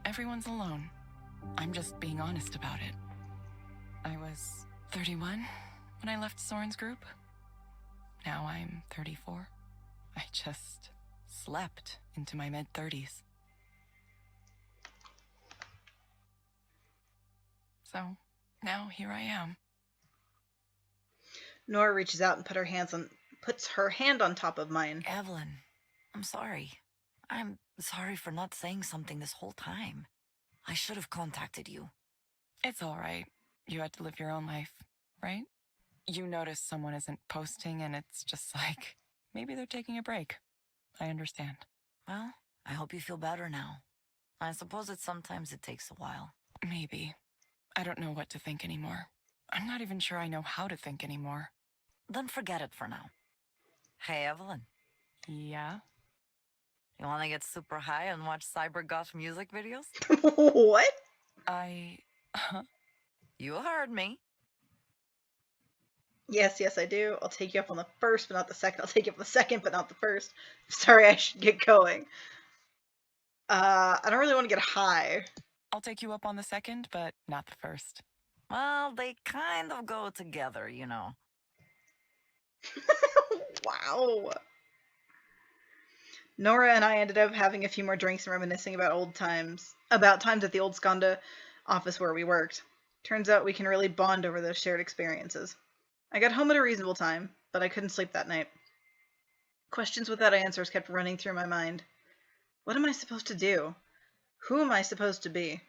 Everyone's alone. I'm just being honest about it. I was 31 when I left Soren's group. Now I'm 34. I just slept into my mid-30s. So, now here I am. Nora reaches out and puts her hand on top of mine. Evelyn, I'm sorry. I'm sorry for not saying something this whole time. I should have contacted you. It's all right. You had to live your own life, right? You notice someone isn't posting and it's just like, maybe they're taking a break. I understand. Well, I hope you feel better now. I suppose sometimes it takes a while. Maybe. I don't know what to think anymore. I'm not even sure I know how to think anymore. Then forget it for now. Hey, Evelyn. Yeah? You want to get super high and watch cyber goth music videos? What? I. You heard me. Yes, yes, I do. I'll take you up on the first, but not the second. I'll take you up on the second, but not the first. Sorry, I should get going. I don't really want to get high. I'll take you up on the second, but not the first. Well, they kind of go together, you know. Wow. Nora and I ended up having a few more drinks and reminiscing about times at the old Skanda office where we worked. Turns out we can really bond over those shared experiences. I got home at a reasonable time, but I couldn't sleep that night. Questions without answers kept running through my mind. What am I supposed to do? Who am I supposed to be?